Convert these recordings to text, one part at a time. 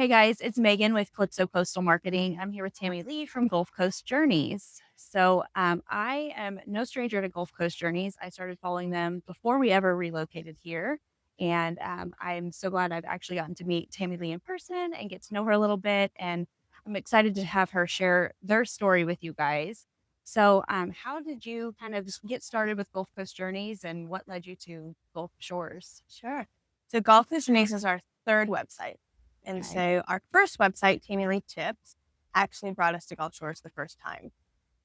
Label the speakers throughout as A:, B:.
A: Hey guys, it's Megan with Calypso Coastal Marketing. I'm here with Tammilee from Gulf Coast Journeys. I am no stranger to Gulf Coast Journeys. I started following them before we ever relocated here. And I'm so glad I've actually gotten to meet Tammilee in person and get to know her a little bit. And I'm excited to have her share their story with you guys. How did you kind of get started with Gulf Coast Journeys and what led you to Gulf Shores?
B: Sure. So Golf Destinations is our third website. And
A: Okay.
B: so our first website, Tammilee Tips, actually brought us to Gulf Shores the first time.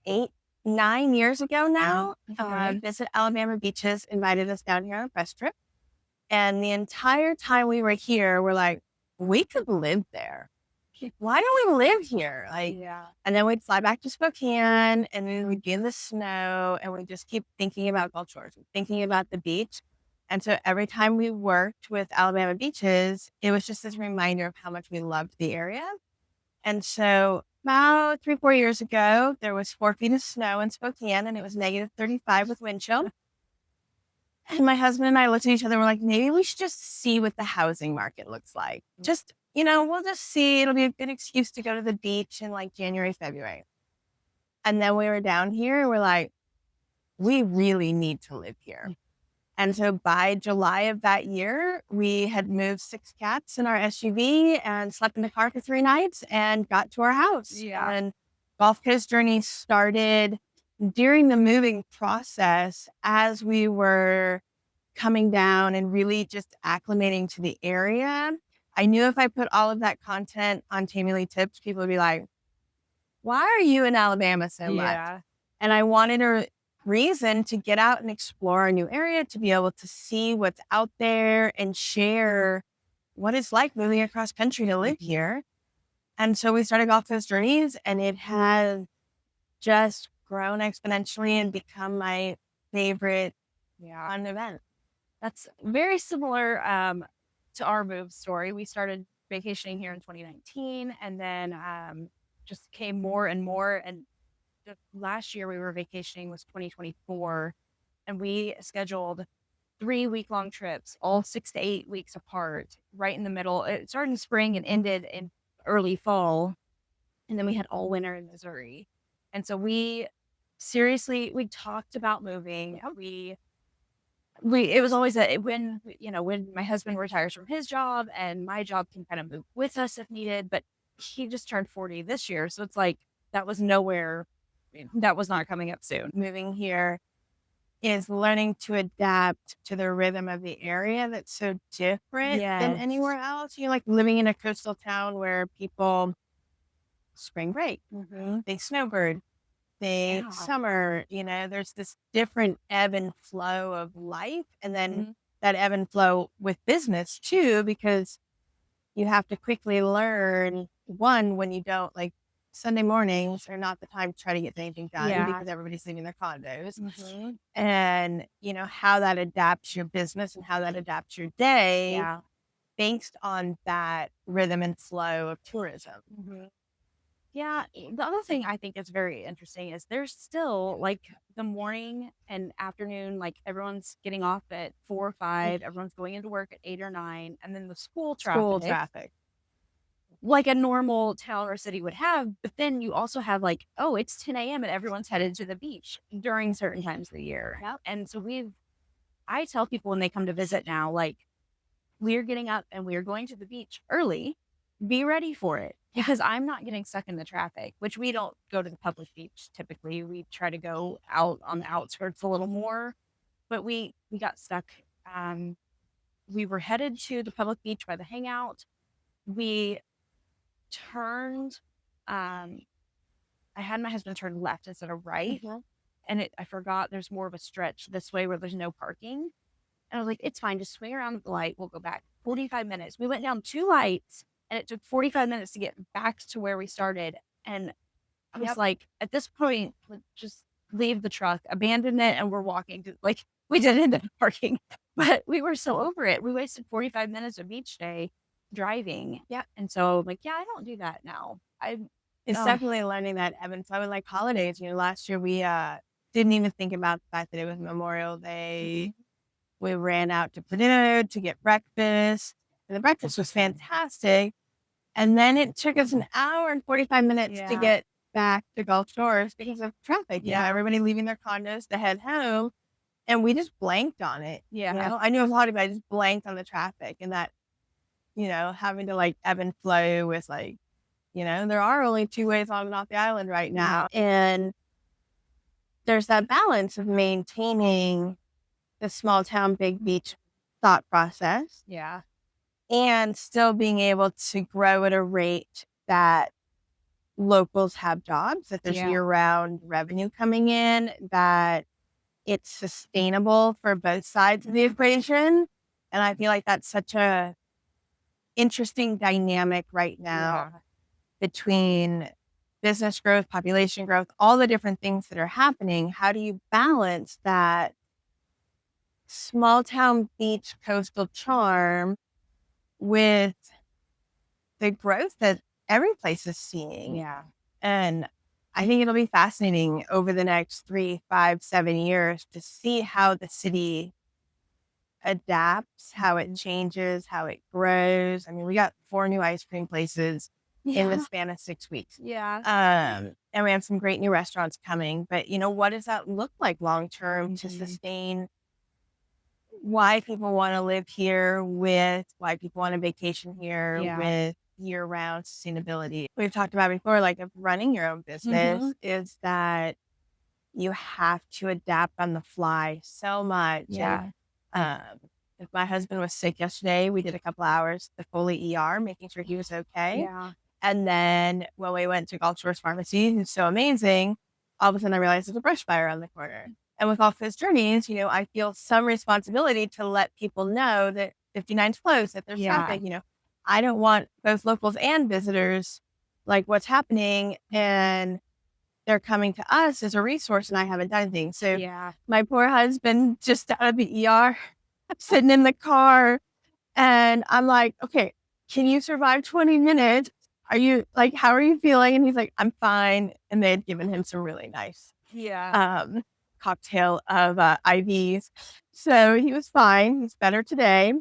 B: 8, 9 years ago now,
A: Okay.
B: Visit Alabama Beaches invited us down here on a press trip. And the entire time we were here, we're like, we could live there. Why don't we live here?
A: Yeah.
B: And then we'd fly back to Spokane and then we'd be in the snow and we'd just keep thinking about Gulf Shores, thinking about the beach. And so every time we worked with Alabama Beaches, it was just this reminder of how much we loved the area. And so about 3, 4 years ago, there was 4 feet of snow in Spokane and it was -35 with wind chill. And my husband and I looked at each other and we're like, maybe we should just see what the housing market looks like. We'll just see. It'll be a good excuse to go to the beach in like January, February. And then we were down here and we're like, we really need to live here. And so by July of that year, we had moved 6 cats in our SUV and slept in the car for 3 nights and got to our house.
A: Yeah.
B: And Gulf Coast Journey started during the moving process as we were coming down and really just acclimating to the area. I knew if I put all of that content on Tammilee Tips, people would be like, why are you in Alabama so much?
A: Yeah.
B: And I wanted a reason to get out and explore a new area, to be able to see what's out there and share what it's like moving across country to live here. And so we started Gulf Coast Journeys, and it has just grown exponentially and become my favorite
A: Yeah.
B: fun event.
A: That's very similar to our move story. We started vacationing here in 2019 and then just came more and more. And the last year we were vacationing was 2024. And we scheduled 3 week long trips, all 6 to 8 weeks apart, right in the middle. It started in spring and ended in early fall. And then we had all winter in Missouri. And so we talked about moving. We it was always when my husband retires from his job and my job can kind of move with us if needed, but he just turned 40 this year, so it's like that was nowhere. That was not coming up soon.
B: Moving here is learning to adapt to the rhythm of the area that's so different than
A: Yes.
B: anywhere else. You're like living in a coastal town where people spring break,
A: Mhm.
B: they snowbird, they
A: Yeah.
B: summer, there's this different ebb and flow of life. And then
A: Mhm.
B: that ebb and flow with business too, because you have to quickly learn one, when you don't like Sunday mornings are not the time to try to get anything done
A: Yeah.
B: because everybody's leaving their condos,
A: Mhm.
B: and how that adapts your business and how that adapts your day
A: Yeah.
B: based on that rhythm and flow of tourism.
A: Mhm. Yeah, the other thing I think is very interesting is there's still like the morning and afternoon, like everyone's getting off at 4 or 5, everyone's going into work at 8 or 9, and then the school
B: School
A: traffic,
B: traffic.
A: like a normal town or city would have. But then you also have like, oh, it's 10 a.m. and everyone's headed to the beach during certain times of the year.
B: Yep.
A: And so I tell people when they come to visit now, like, we're getting up and we're going to the beach early. Be ready for it because I'm not getting stuck in the traffic, which we don't go to the public beach typically. We try to go out on the outskirts a little more, but we got stuck. Um, we were headed to the public beach by the hangout. We turned. Um, I had my husband turn left instead of right,
B: Mhm.
A: and I forgot there's more of a stretch this way where there's no parking. And I was like, it's fine. Just swing around the light. We'll go back. 45 minutes. We went down 2 lights and it took 45 minutes to get back to where we started. And I was
B: Yep.
A: like, at this point, let's just leave the truck, abandon it, and we're walking to like, we did end up parking, but we were so over it. We wasted 45 minutes of each day driving.
B: Yeah.
A: And so I'm like, yeah, I don't do that now.
B: It's
A: Oh,
B: definitely learning that ebb and flow. And like holidays, last year we didn't even think about the fact that it was Memorial Day.
A: mhm.
B: We ran out to Panera to get breakfast, and the breakfast was fantastic. And then it took us an hour and 45 minutes to
A: Yeah.
B: get back to Gulf Shores because of traffic. You know,
A: Yeah.
B: everybody leaving their condos to head home. And we just blanked on it. You
A: Yeah.
B: know, I knew it was hard, but I just blanked on the traffic and that, you know, having to like ebb and flow with like, you know, there are only two ways on and off the island right now. And there's that balance of maintaining the small town, big beach thought process
A: Yeah.
B: and still being able to grow at a rate that locals have jobs, that there's
A: Yeah.
B: year round revenue coming in, that it's sustainable for both sides of the equation. And I feel like that's such a interesting dynamic right now
A: Yeah.
B: between business growth, population growth, all the different things that are happening. How do you balance that small town beach coastal charm with the growth that every place is seeing?
A: Yeah.
B: And I think it'll be fascinating over the next 3, 5, 7 years to see how the city adapts, how it changes, how it grows. I mean, we got 4 new ice cream places in the
A: Yeah.
B: span of 6 weeks.
A: Yeah.
B: And we have some great new restaurants coming. But, you know, what does that look like long term to sustain why people want to live here with why people want to vacation here
A: Yeah.
B: with year round sustainability? We've talked about before, like of running your own business is that you have to adapt on the fly so much. And
A: Yeah.
B: um, if my husband was sick yesterday, we did a couple hours at the Foley ER, making sure he was okay.
A: Yeah.
B: And then when we went to Gulf Shores Pharmacy, who's so amazing, all of a sudden I realized there's a brush fire on the corner. And with all of his journeys, you know, I feel some responsibility to let people know that 59's closed, that there's
A: Yeah.
B: traffic. You know, I don't want both locals and visitors like what's happening. And they're coming to us as a resource and I haven't done anything. So
A: Yeah.
B: my poor husband just out of the ER, sitting in the car, and I'm like, okay, can you survive 20 minutes? Are you like, how are you feeling? And he's like, I'm fine. And they had given him some really nice
A: Yeah.
B: um, cocktail of IVs. So he was fine. He's better today.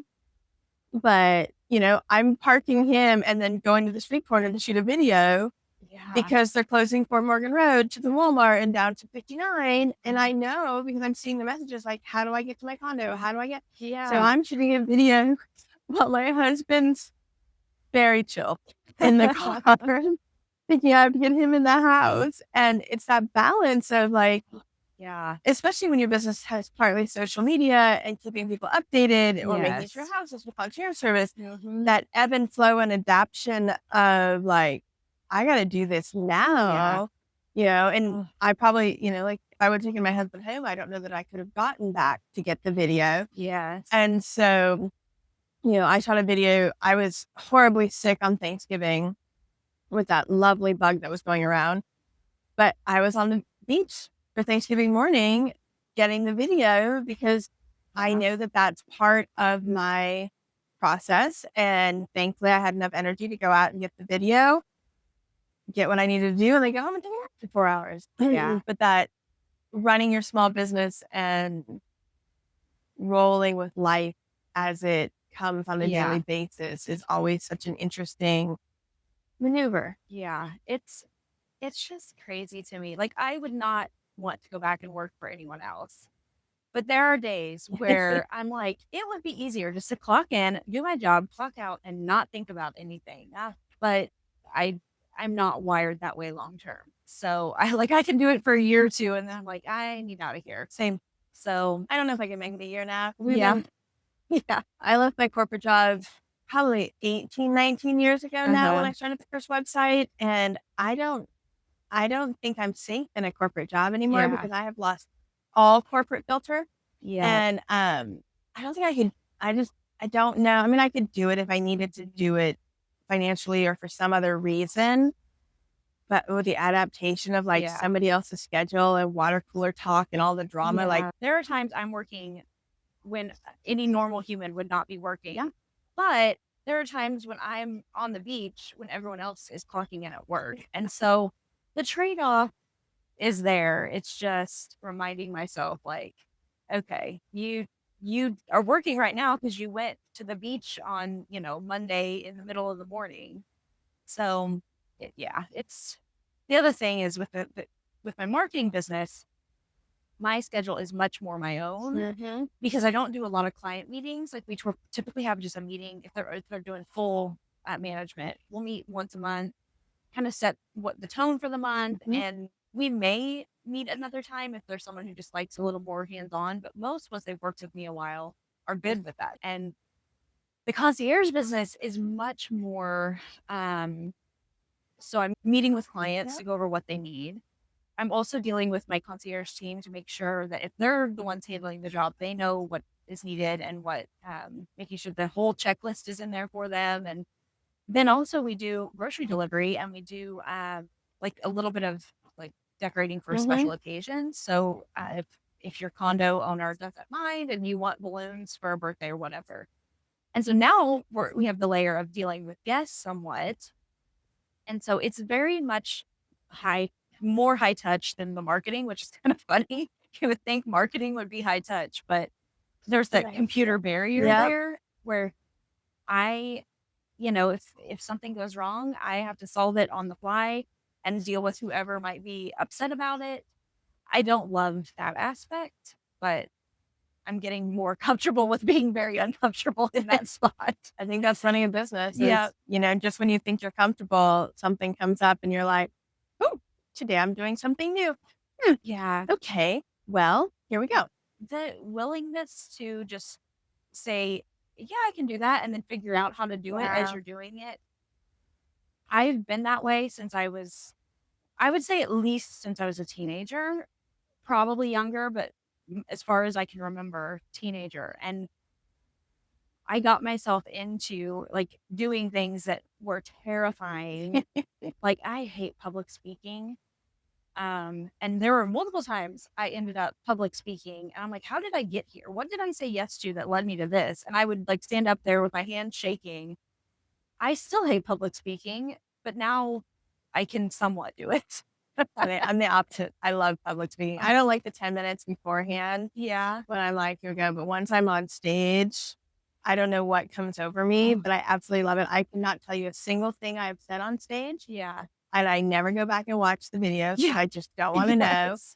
B: But, you know, I'm parking him and then going to the street corner to shoot a video
A: Yeah.
B: because they're closing Fort Morgan Road to the Walmart and down to 59. And I know because I'm seeing the messages like, how do I get to my condo? How do I get? So
A: Yeah.
B: I'm shooting a video while my husband's very chill in the car, thinking I have to get him in the house. And it's that balance of like,
A: Yeah.
B: especially when your business has partly social media and keeping people updated or making sure
A: Yes.
B: your house is with concierge service,
A: Mhm.
B: that ebb and flow and adaption of like, I got to do this
A: Yeah.
B: now, you know, and
A: Ugh.
B: I probably, you know, like if I would have taken my husband home, I don't know that I could have gotten back to get the video.
A: Yes.
B: And so, you know, I shot a video. I was horribly sick on Thanksgiving with that lovely bug that was going around, but I was on the beach for Thanksgiving morning getting the video because I
A: Yeah.
B: know that that's part of my process. And thankfully, I had enough energy to go out and get the video, get what I needed to do, and then go home and take a nap for 4 hours.
A: Yeah.
B: But that running your small business and rolling with life as it comes on a
A: Yeah.
B: daily basis is always such an interesting maneuver.
A: Yeah. It's just crazy to me. Like I would not want to go back and work for anyone else. But there are days where I'm like, it would be easier just to clock in, do my job, clock out, and not think about anything. But I I'm not wired that way long term. So I like I can do it for a year or two and then I'm like, I need out of here.
B: Same.
A: So
B: I don't know if I can make it a year now. We've
A: yeah.
B: been, yeah, I left my corporate job probably 18, 19 years ago now when
A: Uh-huh.
B: I started the first website. And I don't think I'm safe in a corporate job anymore
A: Yeah.
B: because I have lost all corporate filter.
A: Yeah.
B: And I don't think I could, I don't know. I mean, I could do it if I needed to do it financially or for some other reason. But with the adaptation of like
A: Yeah.
B: somebody else's schedule and water cooler talk and all the drama, like,
A: Yeah. There are times I'm working when any normal human would not be working. Yeah. But there are times when I'm on the beach when everyone else is clocking in at work. And so the trade off is there. It's just reminding myself, like, okay, you are working right now because you went to the beach on, Monday in the middle of the morning. So, yeah, it's the other thing is with my marketing business, my schedule is much more my own
B: Mhm.
A: because I don't do a lot of client meetings. Like typically have just a meeting if they're doing full management. We'll meet once a month, kind of set what the tone for the month,
B: Mhm.
A: and we may meet another time if there's someone who just likes a little more hands on. But most, once they've worked with me a while, are good with that. And the concierge business is much more. So I'm meeting with clients
B: Yep.
A: to go over what they need. I'm also dealing with my concierge team to make sure that if they're the ones handling the job, they know what is needed and what, making sure the whole checklist is in there for them. And then also we do grocery delivery and we do like a little bit of like decorating for
B: Mhm.
A: special occasions. So if your condo owner doesn't mind and you want balloons for a birthday or whatever. And so now we have the layer of dealing with guests somewhat, and so it's very much high more high touch than the marketing, which is kind of funny. You would think marketing would be high touch, but there's that
B: Right.
A: computer barrier
B: Yep.
A: there where I, if something goes wrong, I have to solve it on the fly and deal with whoever might be upset about it. I don't love that aspect, but I'm getting more comfortable with being very uncomfortable in that spot.
B: I think that's running a business
A: Yeah.
B: is, just when you think you're comfortable, something comes up and you're like, "Oh, today I'm doing something new. Hmm,
A: Yeah.
B: okay. Well, here we go."
A: The willingness to just say, "Yeah, I can do that," and then figure out how to do it as
B: Yeah.
A: you're doing it. I've been that way since I would say at least since I was a teenager, probably younger, but as far as I can remember, teenager. And I got myself into like doing things that were terrifying. Like I hate public speaking. And there were multiple times I ended up public speaking and I'm like, how did I get here? What did I say yes to that led me to this? And I would like stand up there with my hand shaking. I still hate public speaking, but now I can somewhat do it.
B: I'm the opposite. I love public speaking. I don't like the 10 minutes beforehand
A: Yeah.
B: when I'm like, "Here we go." But once I'm on stage, I don't know what comes over me,
A: Oh,
B: but I absolutely love it. I cannot tell you a single thing I've said on stage,
A: yeah.
B: and I never go back and watch the videos because
A: Yeah.
B: I just don't wanna know.
A: Yes.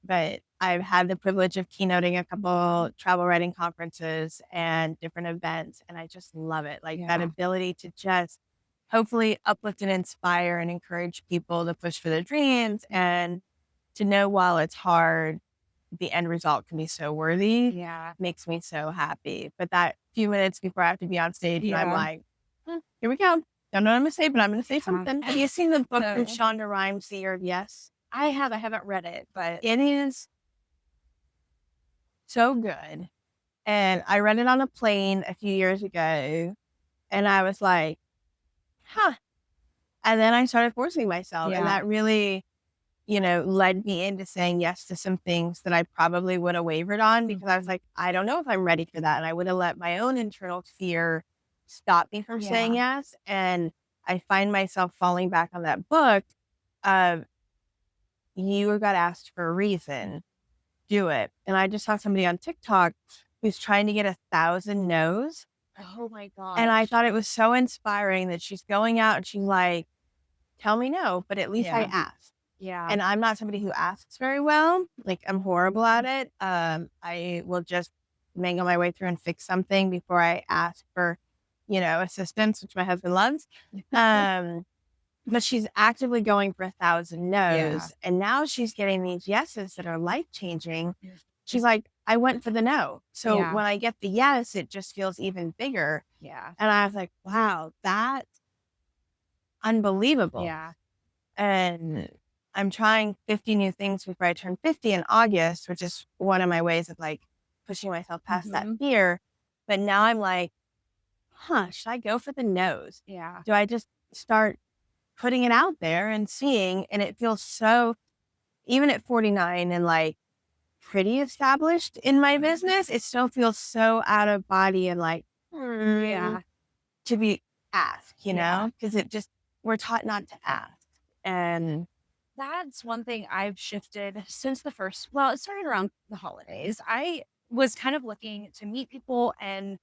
B: But I've had the privilege of keynoting a couple travel writing conferences and different events, and I just love it. Like that
A: Yeah.
B: ability to just hopefully uplift and inspire and encourage people to push for their dreams and to know while it's hard, the end result can be so worthy
A: Yeah.
B: makes me so happy. But that few minutes before I have to be on stage and I'm
A: Yeah.
B: like, here we go. Don't know what I'm gonna say, but I'm gonna say
A: Yeah.
B: something. Have you seen the book from
A: So
B: Shonda Rhimes, The Year of Yes?
A: I haven't read it, but
B: It is so good. And I read it on a plane a few years ago, and I was like, huh. And then I started forcing myself, and
A: yeah.
B: that really, led me into saying yes to some things that I probably would have wavered on because I was
A: Mhm.
B: like, I don't know if I'm ready for that. And I would have let my own internal fear stop me from saying
A: Yeah.
B: yes. And I find myself falling back on that book of you got asked for a reason, do it. And I just saw somebody on TikTok who's trying to get 1,000 no's.
A: Oh my
B: And I
A: gosh.
B: thought it was so inspiring that she's going out and she's like, tell me no, but at least I
A: Yeah.
B: asked.
A: Yeah.
B: And I'm not somebody who asks very well. Like I'm horrible at it. I will just mangle my way through and fix something before I ask for, assistance, which my husband loves. Um, but she's actively going for 1,000
A: Yeah.
B: no's. And now she's getting these yeses that are life changing. She's like, I went for the no. So
A: Yeah.
B: when I get the yes, it just feels even bigger.
A: Yeah.
B: And I was like, wow, that's unbelievable.
A: Yeah.
B: And I'm trying 50 new things before I turn 50 in August, which is one of my ways of like pushing myself past that
A: Mhm.
B: fear. But now I'm like, huh, should I go for the nose?
A: Yeah.
B: Do I just start putting it out there and seeing? And it feels so, even at 49 and like pretty established in my business, it still feels so out of body and like,
A: Yeah.
B: to be asked,
A: Yeah.
B: because it just, we're taught not to ask. And
A: That's one thing I've shifted since well, it started around the holidays. I was kind of looking to meet people and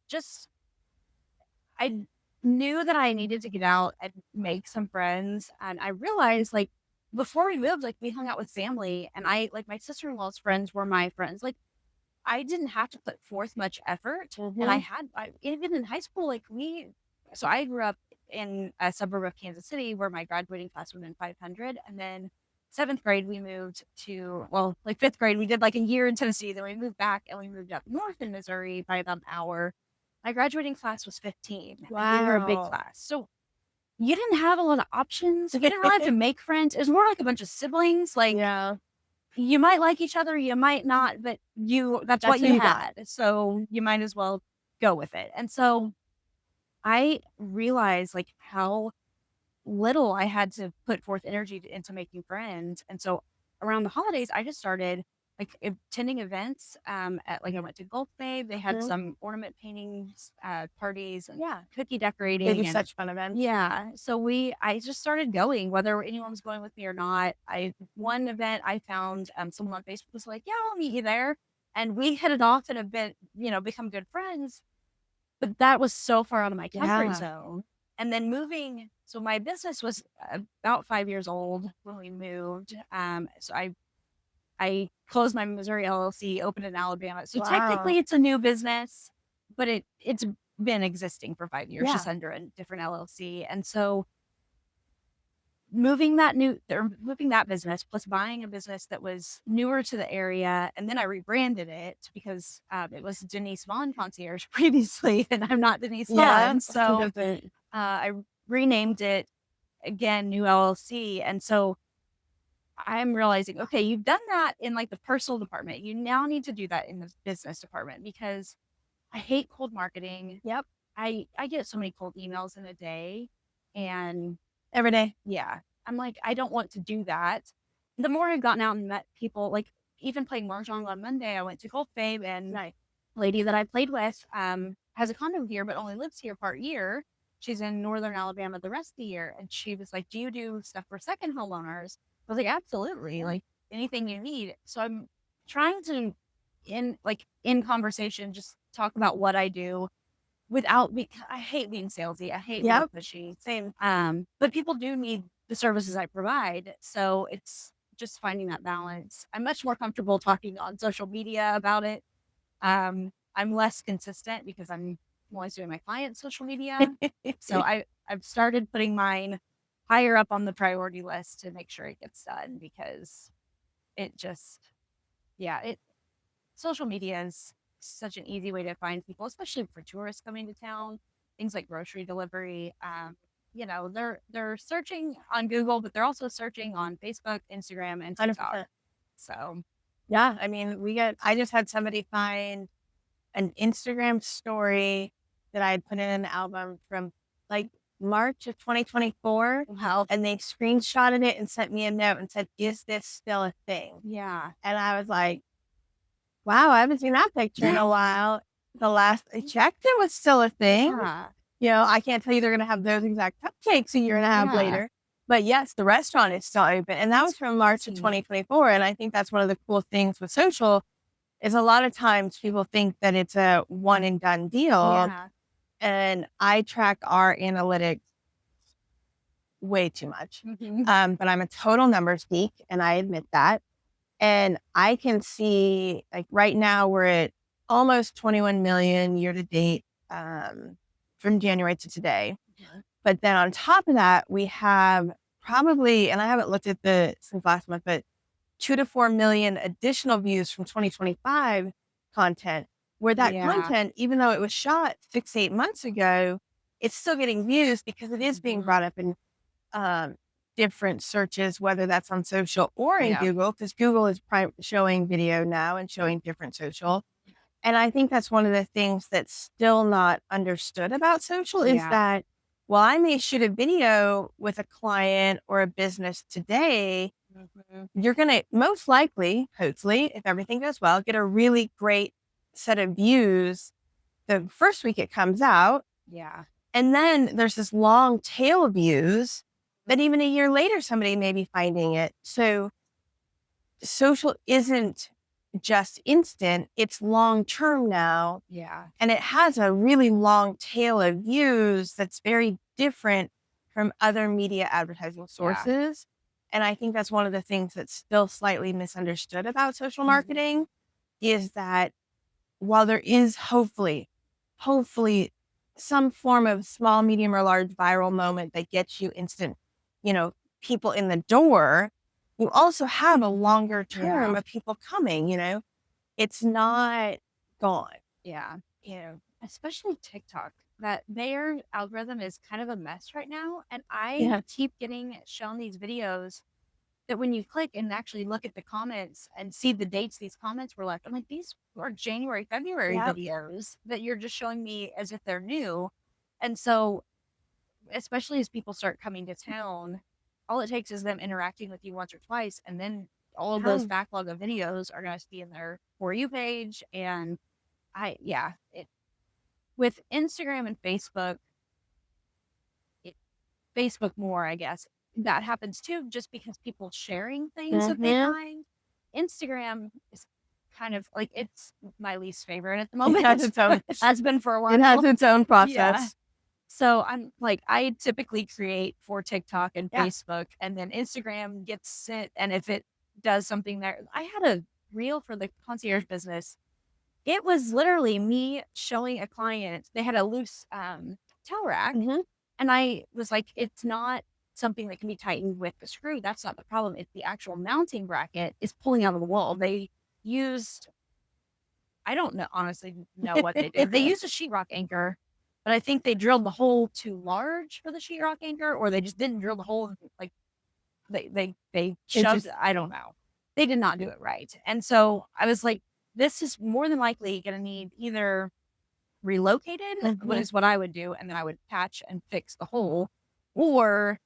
A: just I knew that I needed to get out and make some friends. And I realized, like, before we moved, like, we hung out with family, and like, my sister in law's friends were my friends. Like, I didn't have to put forth much effort. And
B: Mhm.
A: even in high school, like, so I grew up in a suburb of Kansas City where my graduating class would have been 500. And then seventh grade, we moved to, well, like fifth grade, we did like a year in Tennessee. Then we moved back and we moved up north in Missouri by about an hour. My graduating class was 15, and we were a big
B: Wow.
A: class. So you didn't have a lot of options. You didn't really have to make friends. It was more like a bunch of siblings. Like,
B: Yeah.
A: you might like each other, you might not, but that's
B: That's
A: what
B: who
A: you
B: you got.
A: had. So you might as well go with it. And so I realized, like, how little I had to put forth energy into making friends. And so around the holidays, I just started like attending events. I went to Gulf Bay. They had
B: Mhm.
A: some ornament painting parties and
B: Yeah.
A: cookie
B: They do
A: decorating. And
B: such fun events.
A: yeah, so I just started going, whether anyone was going with me or not. One event I found, someone on Facebook was like, "Yeah, I'll meet you there," and we hit it off and have been, become good friends. But that was so far out of my comfort
B: Yeah.
A: zone. And then moving, so my business was about 5 years old when we moved. So I closed my Missouri LLC, opened in Alabama. So
B: Wow.
A: technically, it's a new business, but it's been existing for 5 years, just
B: Yeah.
A: under a different LLC. And so moving that business plus buying a business that was newer to the area, and then I rebranded it because it was Denise Vaughn Concierge previously, and I'm not Denise
B: Yeah.
A: Vaughn. So
B: Doesn't
A: I renamed it again, new LLC. And so I'm realizing, okay, you've done that in like the personal department. You now need to do that in the business department because I hate cold marketing.
B: Yep.
A: I get so many cold emails in a day, and
B: Every day.
A: yeah, I'm like, I don't want to do that. The more I've gotten out and met people, like even playing mahjong on Monday, I went to Gulf Babe, and
B: Nice.
A: lady that I played with has a condo here, but only lives here part year. She's in northern Alabama the rest of the year. And she was like, "Do you do stuff for second homeowners?" I was like, "Absolutely, like anything you need." So I'm trying to, in conversation, just talk about what I do without me. I hate being salesy. I hate being
B: Yep.
A: pushy.
B: Same.
A: But people do need the services I provide. So it's just finding that balance. I'm much more comfortable talking on social media about it. I'm less consistent because I'm always doing my client's social media. So I've started putting mine higher up on the priority list to make sure it gets done because it just, yeah, social media is such an easy way to find people, especially for tourists coming to town. Things like grocery delivery. They're searching on Google, but they're also searching on Facebook, Instagram, and TikTok.
B: 100%.
A: So
B: Yeah. I mean, I just had somebody find an Instagram story that I had put in an album from like March of 2024.
A: wow,
B: And they screenshotted it and sent me a note and said, "Is this still a thing?"
A: yeah,
B: And I was like, wow, I haven't seen that picture in a while. The last I checked, it was still a thing.
A: yeah,
B: I can't tell you they're going to have those exact cupcakes a year and a half
A: yeah.
B: later. But yes, the restaurant is still open. And that was
A: That's
B: from March of
A: crazy.
B: 2024. And I think that's one of the cool things with social is a lot of times people think that it's a one and done deal.
A: Yeah.
B: And I track our analytics way too much.
A: Mhm.
B: But I'm a total numbers geek and I admit that. And I can see like right now we're at almost 21 million year to date from January to today.
A: Mhm.
B: But then on top of that, we have probably, and I haven't looked at the since last month, but 2 to 4 million additional views from 2025 content, where that
A: Yeah.
B: content, even though it was shot 6, 8 months ago, it's still getting views because it is being
A: Mhm.
B: brought up in um, different searches, whether that's on social or in
A: Yeah.
B: Google, because Google is showing video now and showing different social. And I think that's one of the things that's still not understood about social is
A: Yeah.
B: that while I may shoot a video with a client or a business today,
A: Mhm.
B: you're going to most likely, hopefully, if everything goes well, get a really great set of views the first week it comes out.
A: Yeah.
B: And then there's this long tail of views that even a year later, somebody may be finding it. So social isn't just instant, it's long term now.
A: Yeah.
B: And it has a really long tail of views that's very different from other media advertising
A: Yeah.
B: sources. And I think that's one of the things that's still slightly misunderstood about social
A: Mhm.
B: marketing is that while there is hopefully some form of small, medium, or large viral moment that gets you instant, you know, people in the door, you also have a longer term
A: Yeah.
B: of people coming, it's not gone,
A: Yeah.
B: you know.
A: Especially TikTok. That their algorithm is kind of a mess right now. And I
B: Yeah.
A: keep getting shown these videos that when you click and actually look at the comments and see the dates these comments were left, I'm like, these are January, February
B: Yep.
A: videos that you're just showing me as if they're new. And so, especially as people start coming to town, all it takes is them interacting with you once or twice. And then all of those
B: Yeah.
A: backlog of videos are going to be in their For You page. And yeah, with Instagram and Facebook, it, Facebook more, I guess, that happens too, just because people sharing things that they
B: Mm-hmm.
A: find. Instagram is kind of like it's my least favorite at the
B: It has
A: moment.
B: its own
A: It has been for a
B: it has
A: while.
B: its own
A: Yeah.
B: process.
A: So I'm like, I typically create for TikTok and
B: Yeah.
A: Facebook, and then Instagram gets sent. And if it does something there, I had a reel for the concierge business. It was literally me showing a client, they had a loose towel rack,
B: Mm-hmm.
A: and I was like, "It's not something that can be tightened with the screw. That's not the problem. It's the actual mounting bracket is pulling out of the wall." They used I don't know honestly know what they did. They used a sheetrock anchor, but I think they drilled the hole too large for the sheetrock anchor, or they just didn't drill the hole, like, they
B: It
A: shoved
B: just
A: I don't know. They did not do it right, and so I was like, "This is more than likely gonna need either relocated," what
B: Mhm.
A: is what I would do, and then I would patch and fix the hole, or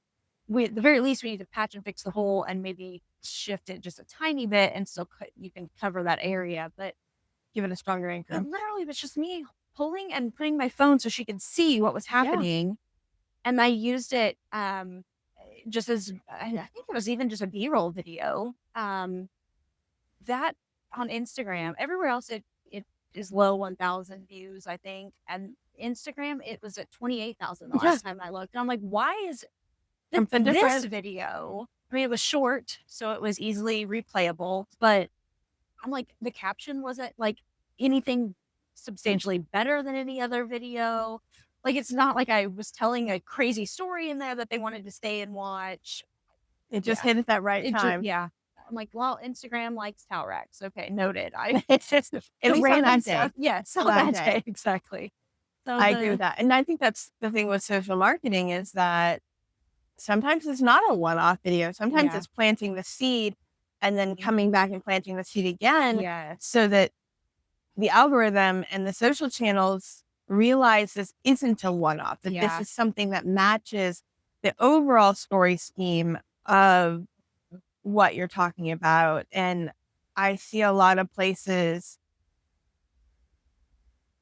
A: we at the very least, we need to patch and fix the hole and maybe shift it just a tiny bit and still you can cover that area, but
B: Give it a stronger
A: it
B: anchor.
A: literally was just me pulling and putting my phone so she could see what was
B: Yeah.
A: happening, and I used it, just as I think it was even just a B-roll video, that on Instagram. Everywhere else, it is low 1,000 views, I think, and Instagram, it was at 28,000 the
B: Yeah.
A: last time I looked, and I'm like, "Why is
B: Something
A: this
B: different.
A: video?" I mean, it was short, so it was easily replayable, but I'm like, the caption wasn't, like, anything substantially better than any other video. Like, it's not like I was telling a crazy story in there that they wanted to stay and watch.
B: It just
A: Yeah.
B: hit at that right
A: It just
B: time.
A: yeah. I'm like, "Well, Instagram likes towel racks. Okay, noted." I
B: It's just at least on
A: ran
B: that
A: and stuff.
B: day.
A: Yes, on
B: That
A: that
B: day.
A: day, exactly. So
B: I agree with
A: the
B: that. And I think that's the thing with social marketing is that sometimes it's not a one-off video. Sometimes
A: yeah.
B: it's planting the seed and then
A: Mhm.
B: coming back and planting the seed again
A: Yes.
B: so that the algorithm and the social channels realize this isn't a one-off, that this
A: Yeah.
B: is something that matches the overall story scheme of what you're talking about. And I see a lot of places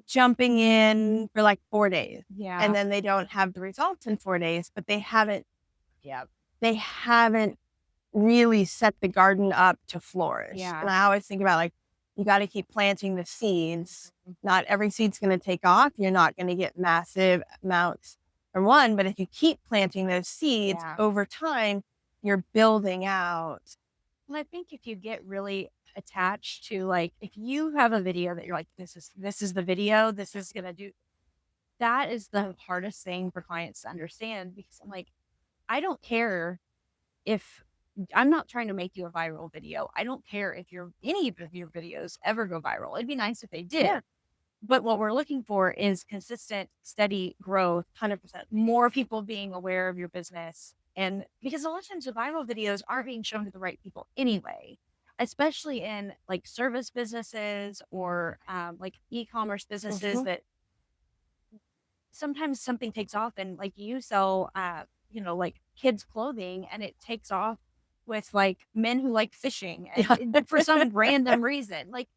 B: jumping in for like 4 days and
A: Yeah.
B: then they don't have the results in 4 days, but
A: Yeah.
B: they haven't really set the garden up to flourish. And
A: Yeah.
B: I always think about like, you got to keep planting the seeds.
A: Mhm.
B: Not every seed's going to take off. You're not going to get massive amounts from one, but if you keep planting those seeds
A: Yeah.
B: over time, you're building out.
A: Well, I think if you get really attached to, like, if you have a video that you're like, this is the video, this is gonna do that is the hardest thing for clients to understand because I'm like, I don't care if I'm not trying to make you a viral video. I don't care if any of your videos ever go viral. It'd be nice if they
B: Yeah,
A: did. But what we're looking for is consistent, steady growth,
B: 100%.
A: more people being aware of your business. And because a lot of times the viral videos aren't being shown to the right people anyway, especially in like service businesses or like e-commerce businesses
B: Hmm.
A: that sometimes something takes off and like you sell, like kids clothing and it takes off with like men who like fishing and
B: Yeah.
A: for some random reason, like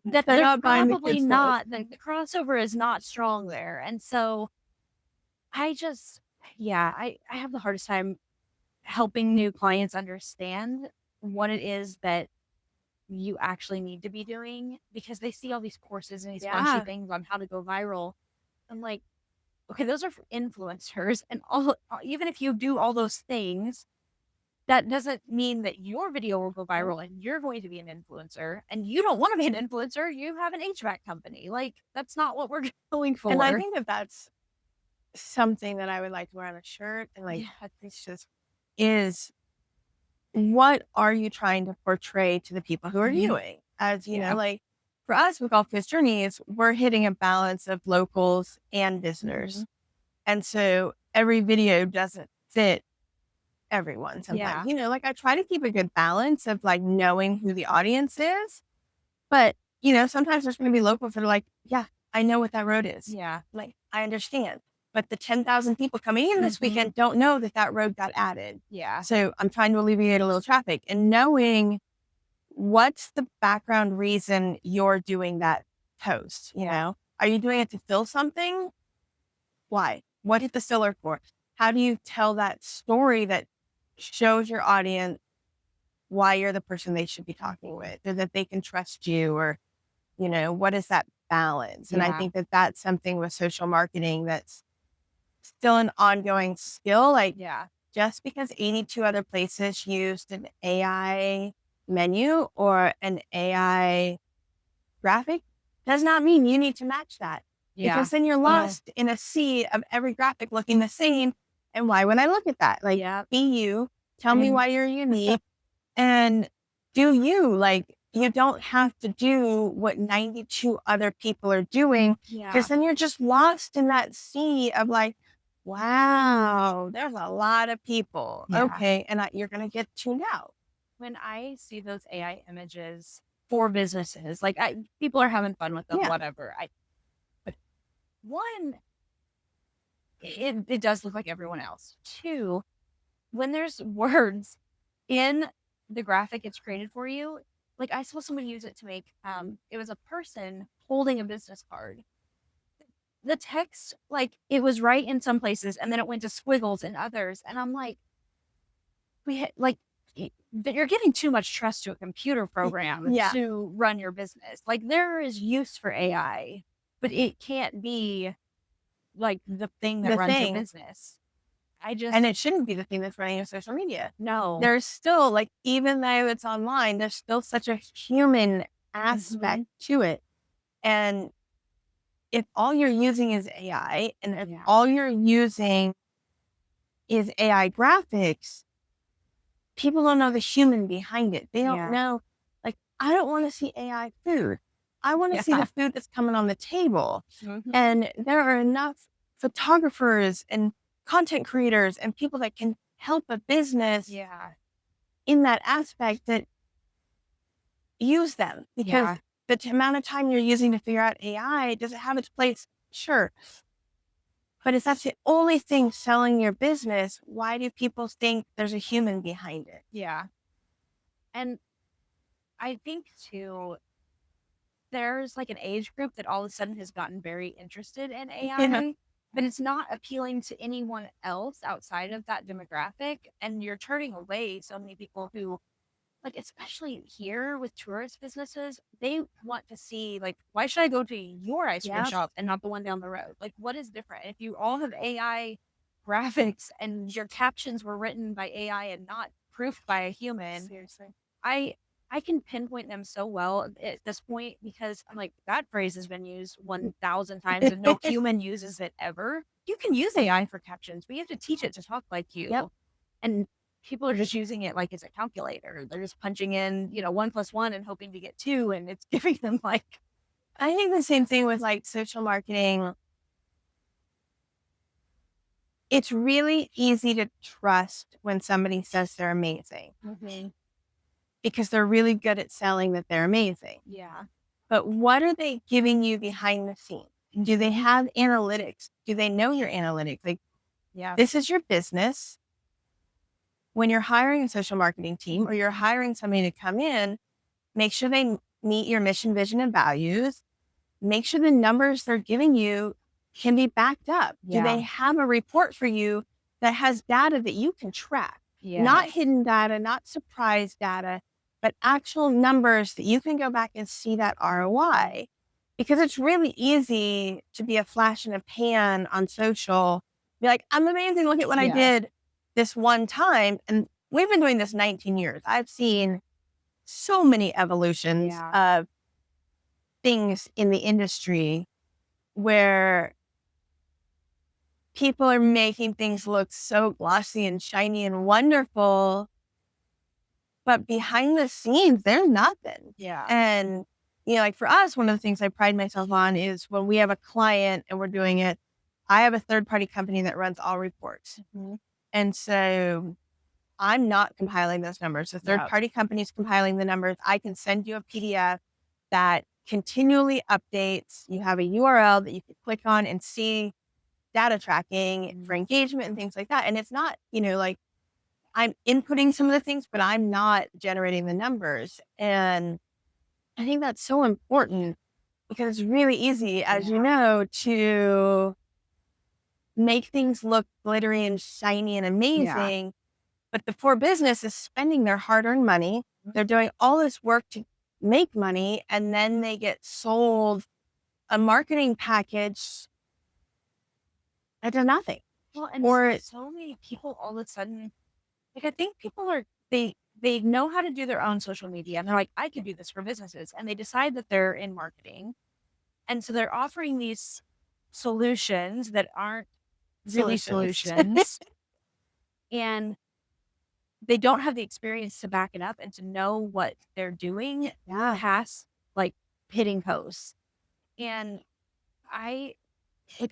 A: that
B: They're
A: they're
B: not buying the
A: probably
B: kids' clothes.
A: not the crossover is not strong there. And so I just yeah, I have the hardest time helping new clients understand what it is that you actually need to be doing, because they see all these courses and these flashy
B: Yeah.
A: things on how to go viral. I'm like, okay, those are for influencers, and all even if you do all those things, that doesn't mean that your video will go
B: Nope.
A: viral and you're going to be an influencer, and you don't want to be an influencer. You have an HVAC company. Like, that's not what we're going
B: And I
A: for.
B: think that that's something that I would like to wear on a shirt and like,
A: Yeah.
B: it's just is what are you trying to portray to the people who are
A: Mhm.
B: viewing? As you know,
A: Yeah.
B: like for us with Gulf Coast Journeys, we're hitting a balance of locals and visitors.
A: Mhm.
B: And so every video doesn't fit everyone sometimes.
A: Yeah.
B: You know, like I try to keep a good balance of like knowing who the audience is. But, you know, sometimes there's going to be locals that are like, yeah, I know what that road is.
A: Yeah.
B: Like, I understand. But the 10,000 people coming in this
A: Mhm.
B: weekend don't know that that road got added.
A: Yeah.
B: So I'm trying to alleviate a little traffic and knowing what's the background reason you're doing that post. You
A: Yeah.
B: know, are you doing it to fill something? Why? What is the filler for? How do you tell that story that shows your audience why you're the person they should be talking with, or that they can trust you, or you know, what is that balance? And I
A: Yeah.
B: think that that's something with social marketing that's still an ongoing skill. Like
A: Yeah.
B: just because 82 other places used an AI menu or an AI graphic does not mean you need to match that,
A: Yeah.
B: because then you're
A: Oh no.
B: lost in a sea of every graphic looking the same. And why would I look at that? Like,
A: Yeah.
B: be you, tell me
A: I'm
B: why you're unique, and do you. Like, you don't have to do what 92 other people are doing, because
A: yeah.
B: then you're just lost in that sea of like, wow, there's a lot of people.
A: Yeah.
B: Okay. And you're going to get tuned out.
A: When I see those AI images for businesses, like, people are having fun with them,
B: Yeah.
A: whatever. But one, it does look like everyone else. Two, when there's words in the graphic it's created for you, like I saw somebody use it to make, it was a person holding a business card. The text, like, it was right in some places and then it went to squiggles in others. And I'm like, like, that you're giving too much trust to a computer program
B: Yeah.
A: to run your business. Like, there is use for AI, but it can't be like the thing that
B: The
A: runs your
B: thing.
A: business. I
B: And
A: just
B: it shouldn't be the thing that's running your social media.
A: no.
B: There's still, like, even though it's online, there's still such a human aspect
A: Hmm.
B: to it. And if all you're using is AI, and if
A: Yeah.
B: all you're using is AI graphics, people don't know the human behind it. They don't
A: Yeah.
B: know, like, I don't want to see AI food. I want to see the
A: Yeah.
B: food that's coming on the table.
A: Hmm.
B: And there are enough photographers and content creators and people that can help a business
A: Yeah.
B: in that aspect that use them, because
A: Yeah.
B: the amount of time you're using to figure out AI, does it have its place? Sure. But if that's the only thing selling your business, why do people think there's a human behind it?
A: Yeah. And I think too, there's like an age group that all of a sudden has gotten very interested in
B: Yeah.
A: AI, but it's not appealing to anyone else outside of that demographic. And you're turning away so many people who, like, especially here with tourist businesses, they want to see, like, why should I go to your ice cream
B: Yep.
A: shop and not the one down the road? Like, what is different? If you all have AI graphics and your captions were written by AI and not proofed by a human,
B: Seriously.
A: I I can pinpoint them so well at this point, because I'm like, that phrase has been used 1,000 times and no human uses it ever. You can use AI for captions, but you have to teach it to talk like
B: Yep.
A: you. And people are just using it like it's a calculator. They're just punching in, 1 plus 1 and hoping to get two, and it's giving them like,
B: I think the same thing with like social marketing. It's really easy to trust when somebody says they're amazing,
A: mhm,
B: because they're really good at selling that they're amazing.
A: yeah,
B: But what are they giving you behind the scenes? Do they have analytics? Do they know your analytics? Like,
A: yeah,
B: this is your business. When you're hiring a social marketing team or you're hiring somebody to come in, make sure they meet your mission, vision, and values. Make sure the numbers they're giving you can be backed up. Do
A: yeah,
B: they have a report for you that has data that you can track? Not
A: yes,
B: hidden data, not surprise data, but actual numbers that you can go back and see that ROI. Because it's really easy to be a flash in a pan on social, be like, I'm amazing, look at what I
A: Yeah.
B: did this one time. And we've been doing this 19 years. I've seen so many evolutions
A: Yeah.
B: of things in the industry where people are making things look so glossy and shiny and wonderful, but behind the scenes, they're nothing.
A: Yeah.
B: And, like for us, one of the things I pride myself on is when we have a client and we're doing it, I have a third party company that runs all reports.
A: Mhm.
B: And so I'm not compiling those numbers. The third
A: Yep.
B: party company is compiling the numbers. I can send you a PDF that continually updates. You have a URL that you can click on and see data tracking for
A: Mhm.
B: engagement and things like that. And it's not, like I'm inputting some of the things, but I'm not generating the numbers. And I think that's so important because it's really easy, as you
A: Yeah.
B: know, to make things look glittery and shiny and
A: Yeah.
B: amazing. But the poor business is spending their hard earned money.
A: Mhm.
B: They're doing all this work to make money, and then they get sold a marketing package that does nothing.
A: Well, and
B: Or,
A: so many people all of a sudden, like, I think people are they know how to do their own social media, and they're like, I could do this for businesses, and they decide that they're in marketing, and so they're offering these solutions that aren't really
B: solutions.
A: solutions, and they don't have the experience to back it up and to know what they're doing
B: Yeah.
A: past like hitting posts. And I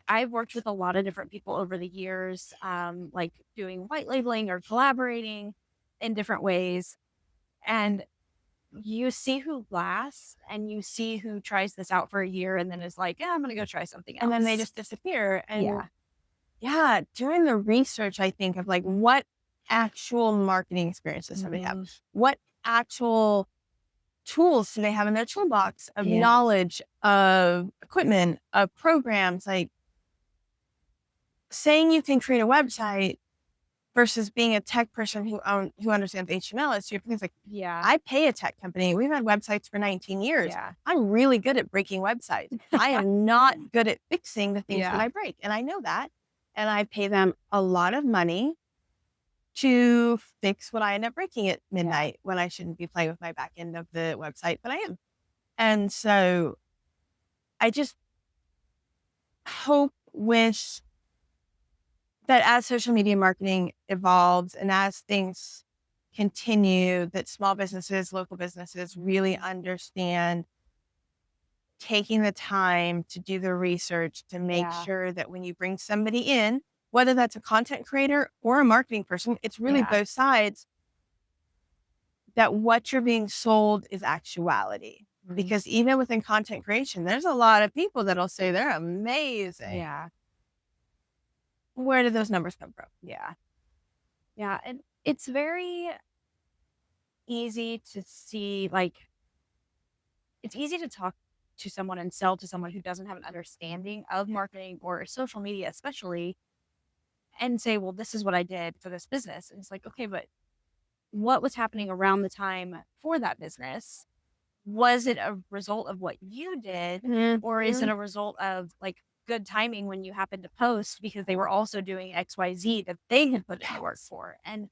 A: I've worked with a lot of different people over the years, like doing white labeling or collaborating in different ways. And you see who lasts and you see who tries this out for a year and then is like, yeah, I'm going to go try something
B: And then they
A: else.
B: just disappear. And
A: Yeah.
B: yeah, doing the research, I think, of like what actual marketing experience does somebody have?
A: Mhm.
B: What actual tools do they have in their toolbox of
A: Yeah.
B: knowledge, of equipment, of programs? Like saying you can create a website versus being a tech person who understands HTML is two different things. Like
A: Yeah.
B: I pay a tech company. We've had websites for 19 years.
A: Yeah.
B: I'm really good at breaking websites. I am not good at fixing the things that
A: Yeah.
B: I break. And I know that. And I pay them a lot of money to fix what I end up breaking at
A: Yeah.
B: midnight when I shouldn't be playing with my back end of the website, but I am. And so I just hope, wish that as social media marketing evolves and as things continue, that small businesses, local businesses really understand taking the time to do the research to make
A: Yeah.
B: sure that when you bring somebody in, whether that's a content creator or a marketing person, it's really
A: Yeah.
B: both sides, that what you're being sold is actuality.
A: Mhm.
B: Because even within content creation, there's a lot of people that'll say they're amazing.
A: Yeah.
B: Where did those numbers come from?
A: Yeah. Yeah. And it's very easy to see, like, it's easy to talk to someone and sell to someone who doesn't have an understanding of marketing or social media, especially, and say, well, this is what I did for this business. And it's like, okay, but what was happening around the time for that business? Was it a result of what you did, or is it
B: Mhm.
A: a result of like good timing when you happened to post because they were also doing XYZ that they had put in the work
B: Yes.
A: for? And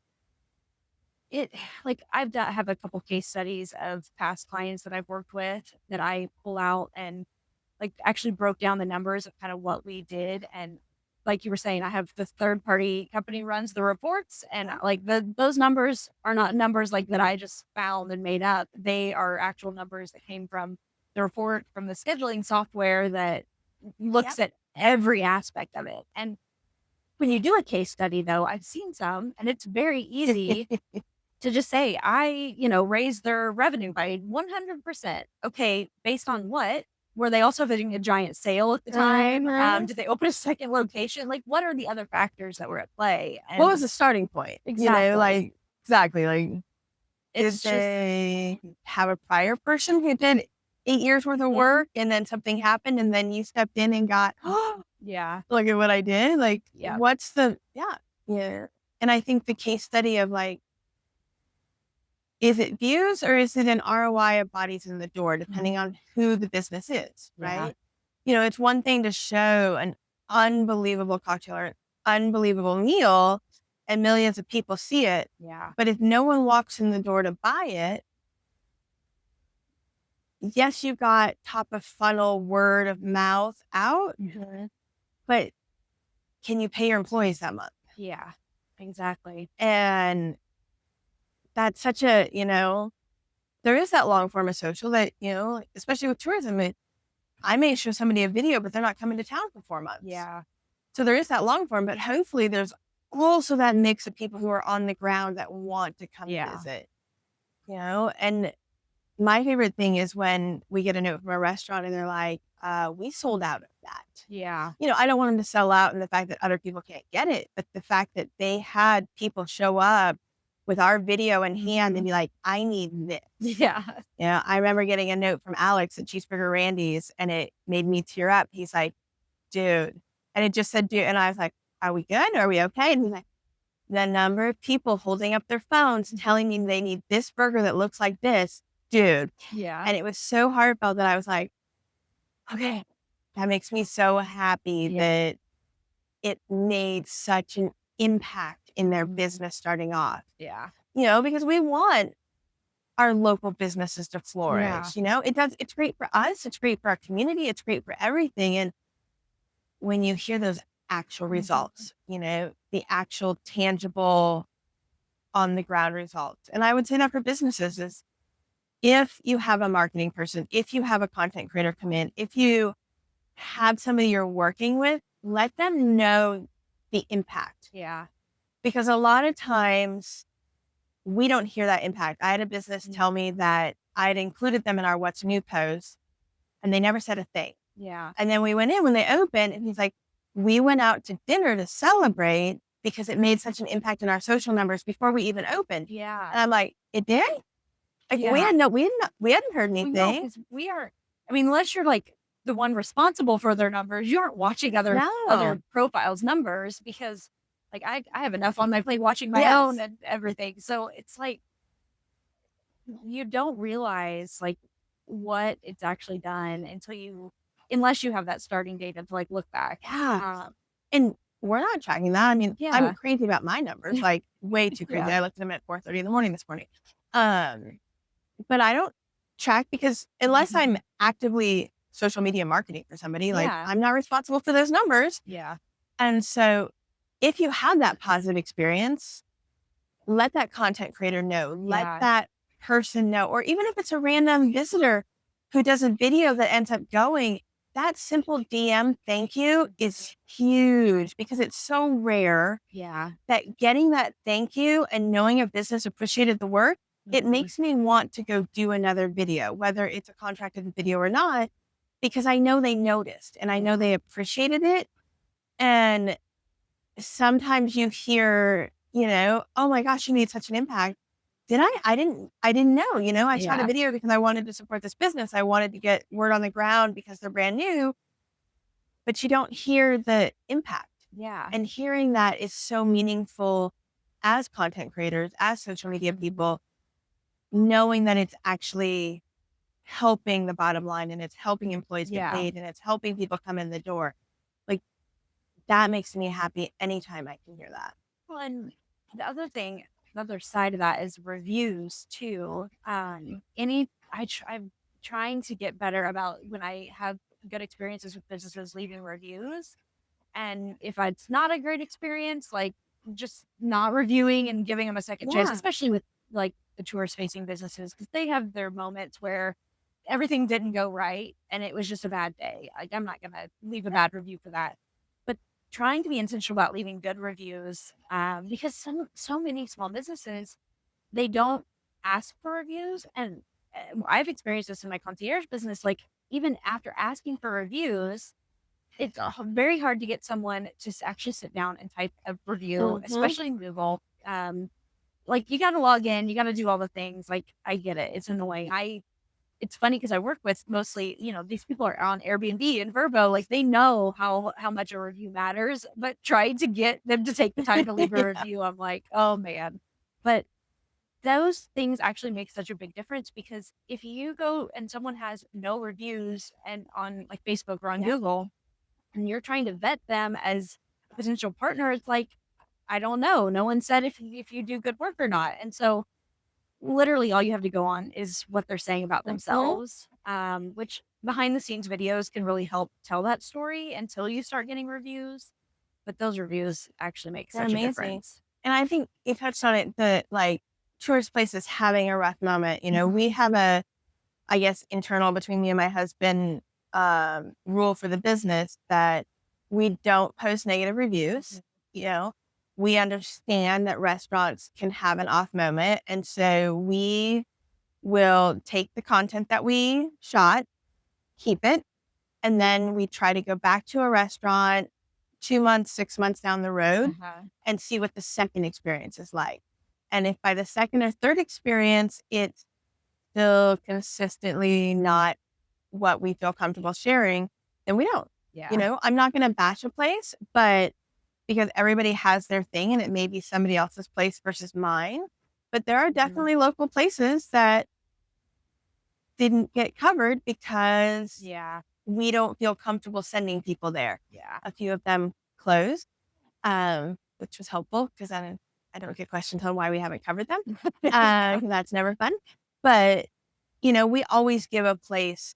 A: it like have a couple case studies of past clients that I've worked with that I pull out and like actually broke down the numbers of kind of what we did. And like you were saying, I have the third party company runs the reports, and like those numbers are not numbers like that I just found and made up. They are actual numbers that came from the report from the scheduling software that looks
B: Yep.
A: at every aspect of it. And when you do a case study though, I've seen some and it's very easy to just say, I, raised their revenue by 100%. Okay, based on what? Were they also having a giant sale at the time?
B: Mhm.
A: Did they open a second location? Like, what are the other factors that were at play?
B: What was
A: And
B: the starting point?
A: exactly.
B: Like exactly. Like did
A: It's just,
B: they have a prior person who did 8 years worth of
A: mhm,
B: work and then something happened and then you stepped in and got, oh,
A: yeah,
B: look at what I did? Like,
A: yeah,
B: what's the, yeah, yeah. And I think the case study of like, Is it views or is it an ROI of bodies in the door,
A: Mhm.
B: depending on who the business is,
A: Yeah.
B: right? It's one thing to show an unbelievable cocktail or an unbelievable meal and millions of people see it.
A: Yeah.
B: But if no one walks in the door to buy it, yes, you got top of funnel word of mouth out,
A: Mhm.
B: but can you pay your employees that month?
A: Yeah. Exactly.
B: And that's such a, there is that long form of social that, especially with tourism, I may show somebody a video, but they're not coming to town for 4 months.
A: Yeah.
B: So there is that long form, but hopefully there's also that mix of people who are on the ground that want to come
A: Yeah.
B: visit, and my favorite thing is when we get a note from a restaurant and they're like, we sold out of that.
A: Yeah.
B: I don't want them to sell out and the fact that other people can't get it, but the fact that they had people show up with our video in hand and
A: Mhm.
B: be like, I need this.
A: Yeah.
B: I remember getting a note from Alex at Cheeseburger Randy's and it made me tear up. He's like, dude. And it just said, dude. And I was like, are we good? Are we okay? And he's like, the number of people holding up their phones telling me they need this burger that looks like this, dude.
A: Yeah.
B: And it was so heartfelt that I was like, okay, that makes me so happy
A: Yeah.
B: that it made such an impact in their
A: Mhm.
B: business starting off,
A: Yeah.
B: because we want our local businesses to
A: Yeah.
B: flourish. It's great for us. It's great for our community. It's great for everything. And when you hear those actual
A: Mhm.
B: results, the actual tangible on the ground results. And I would say that for businesses is if you have a marketing person, if you have a content creator come in, if you have somebody you're working with, let them know the impact.
A: Yeah.
B: Because a lot of times we don't hear that impact. I had a business
A: Mm.
B: tell me that I had included them in our What's New post and they never said a thing.
A: Yeah.
B: And then we went in when they opened and he's like, we went out to dinner to celebrate because it made such an impact in our social numbers before we even opened.
A: Yeah.
B: And I'm like, it did? Like
A: Yeah.
B: we hadn't heard
A: We know
B: anything.
A: because we are. I mean, unless you're like the one responsible for their numbers, you aren't watching other
B: No.
A: profiles' numbers because, like, I have enough on my plate watching my own
B: Yes.
A: and everything. So it's like you don't realize like what it's actually done unless you have that starting data to like look back.
B: Yeah.
A: Um,
B: And we're not tracking that. I mean, I'm
A: yeah,
B: crazy about my numbers, like way too crazy.
A: yeah,
B: I looked at them at 4:30 in the morning this morning. Um, but I don't track because unless
A: mhm,
B: I'm actively social media marketing for somebody, like
A: yeah,
B: I'm not responsible for those numbers.
A: yeah,
B: And so if you have that positive experience, let that content creator know, let
A: yeah,
B: that person know, or even if it's a random visitor who does a video that ends up going, that simple DM thank you is huge because it's so rare
A: yeah,
B: that getting that thank you and knowing a business appreciated the work, it
A: mhm,
B: makes me want to go do another video, whether it's a contracted video or not, because I know they noticed and I know
A: yeah,
B: they appreciated it. And sometimes you hear, oh my gosh, you made such an impact. Did I? I didn't know, I shot a
A: yeah,
B: video because I wanted to support this business. I wanted to get word on the ground because they're brand new, but you don't hear the impact.
A: yeah,
B: And hearing that is so meaningful as content creators, as social media
A: mhm,
B: people, knowing that it's actually helping the bottom line and it's helping employees get
A: yeah.
B: paid and it's helping people come in the door. Like that makes me happy anytime I can hear that.
A: Well, and the other side of that is reviews too. I'm trying to get better about when I have good experiences with businesses leaving reviews. And if it's not a great experience, like just not reviewing and giving them a second chance,
B: Yeah.
A: especially with like the tourist facing businesses, because they have their moments where everything didn't go right and it was just a bad day. Like, I'm not going to leave a bad review for that. But trying to be intentional about leaving good reviews, because so many small businesses they don't ask for reviews, and I've experienced this in my concierge business. Like even after asking for reviews, it's very hard to get someone to actually sit down and type a review,
B: Hmm.
A: especially in Google. Like you got to log in, you got to do all the things. Like I get it, it's annoying. It's funny because I work with mostly, these people are on Airbnb and Verbo, like they know how much a review matters, but trying to get them to take the time to leave a
B: Yeah.
A: review, I'm like, oh man. But those things actually make such a big difference because if you go and someone has no reviews and on like Facebook or on
B: Yeah.
A: Google and you're trying to vet them as a potential partner, it's like, I don't know. No one said if you do good work or not. And so literally all you have to go on is what they're saying about
B: Mhm.
A: themselves, which behind the scenes videos can really help tell that story until you start getting reviews. But those reviews actually make
B: They're
A: such a
B: amazing.
A: difference.
B: And I think you touched on it, the, like, tourist places having a rough moment. We
A: Mhm.
B: have a, I guess, internal between me and my husband, rule for the business that we don't post negative reviews. You know, we understand that restaurants can have an off moment. And so we will take the content that we shot, keep it, and then we try to go back to a restaurant 2 months, 6 months down the road
A: Uh-huh.
B: and see what the second experience is like. And if by the second or third experience, it's still consistently not what we feel comfortable sharing, then we don't.
A: Yeah.
B: I'm not going to bash a place, but because everybody has their thing and it may be somebody else's place versus mine. But there are
A: Mhm.
B: definitely local places that didn't get covered because
A: Yeah.
B: we don't feel comfortable sending people there.
A: Yeah.
B: A few of them closed, which was helpful because I don't get questions on why we haven't covered them. 'Cause that's never fun. But we always give a place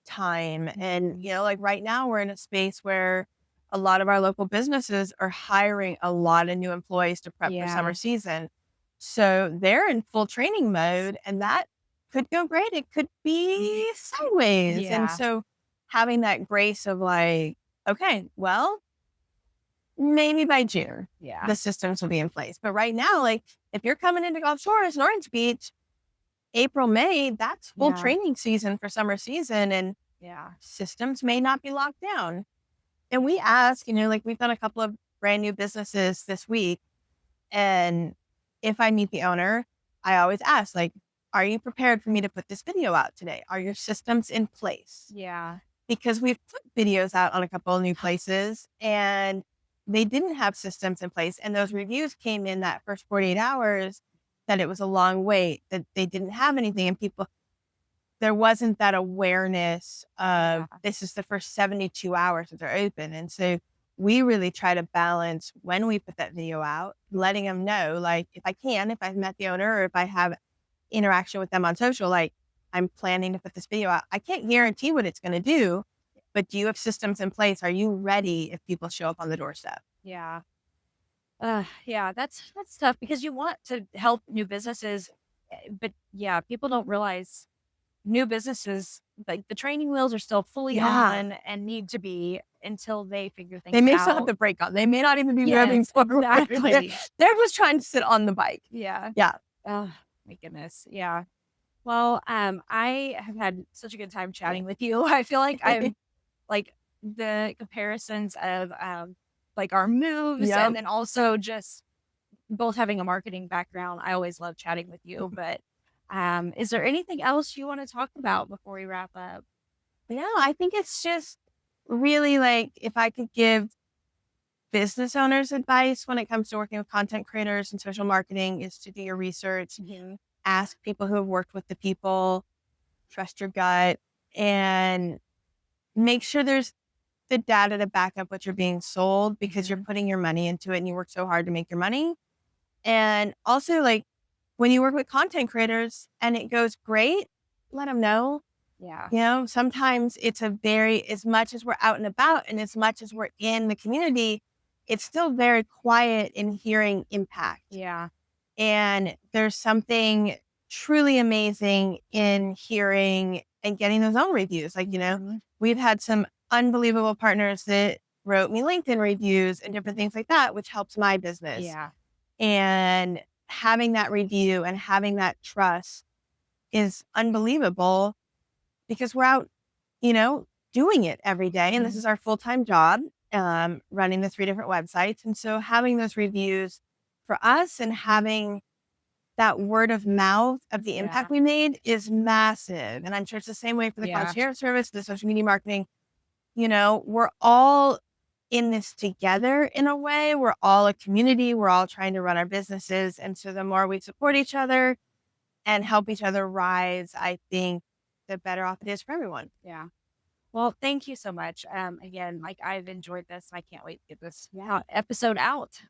B: time. And,
A: Mhm.
B: like right now, we're in a space where a lot of our local businesses are hiring a lot of new employees to prep for summer
A: Yeah.
B: season. So they're in full training mode, and that could go great. It could be sideways. And
A: Yeah.
B: so having that grace of like, okay, well, maybe by June,
A: Yeah.
B: the systems will be in place. But right now, like if you're coming into Gulf Shores and Orange Beach, April, May, that's full
A: Yeah.
B: training season for summer season. And
A: Yeah.
B: systems may not be locked down. And we ask, like we've done a couple of brand new businesses this week. And if I meet the owner, I always ask, like, are you prepared for me to put this video out today? Are your systems in place?
A: Yeah.
B: Because we've put videos out on a couple of new places and they didn't have systems in place. And those reviews came in that first 48 hours that it was a long wait, that they didn't have anything. And people, there wasn't that awareness
A: Yeah.
B: of this is the first 72 hours that they're open. And so we really try to balance when we put that video out, letting them know, like, if I can, if I've met the owner or if I have interaction with them on social, like, I'm planning to put this video out. I can't guarantee what it's going to do, but do you have systems in place? Are you ready if people show up on the doorstep?
A: Yeah. Yeah, that's tough because you want to help new businesses, but yeah, people don't realize new businesses like the training wheels are still fully
B: Yeah.
A: on and need to be until they figure
B: They
A: things
B: may still have
A: out.
B: the brake on. They may not even be moving
A: Yes,
B: forward. They're,
A: exactly.
B: they're just trying to sit on the bike.
A: Yeah.
B: Yeah.
A: Oh my goodness. Yeah. Well, I have had such a good time chatting with you. I feel like I'm like the comparisons of like our moves and
B: Yep.
A: then also just both having a marketing background. I always love chatting with you, but is there anything else you want to talk about before we wrap up?
B: Yeah, I think it's just really like if I could give business owners advice when it comes to working with content creators and social marketing is to do your research,
A: Mhm.
B: ask people who have worked with the people, trust your gut, and make sure there's the data to back up what you're being sold because you're
A: Mhm.
B: putting your money into it and you work so hard to make your money. And also, like when you work with content creators and it goes great, let them know.
A: Yeah.
B: Sometimes it's as much as we're out and about and as much as we're in the community, it's still very quiet in hearing impact.
A: Yeah.
B: And there's something truly amazing in hearing and getting those own reviews. Like,
A: Mhm.
B: we've had some unbelievable partners that wrote me LinkedIn reviews and different things like that, which helps my business.
A: Yeah.
B: And having that review and having that trust is unbelievable because we're out, you know, doing it every day. And this
A: Mhm.
B: is our full time job, running the 3 different websites. And so having those reviews for us and having that word of mouth of the
A: Yeah.
B: impact we made is massive. And I'm sure it's the same way for the
A: Yeah.
B: concierge service, the social media marketing. We're all in this together in a way. We're all a community. We're all trying to run our businesses. And so the more we support each other and help each other rise, I think the better off it is for everyone.
A: Yeah. Well, thank you so much. Again, like I've enjoyed this. I can't wait to get this episode out.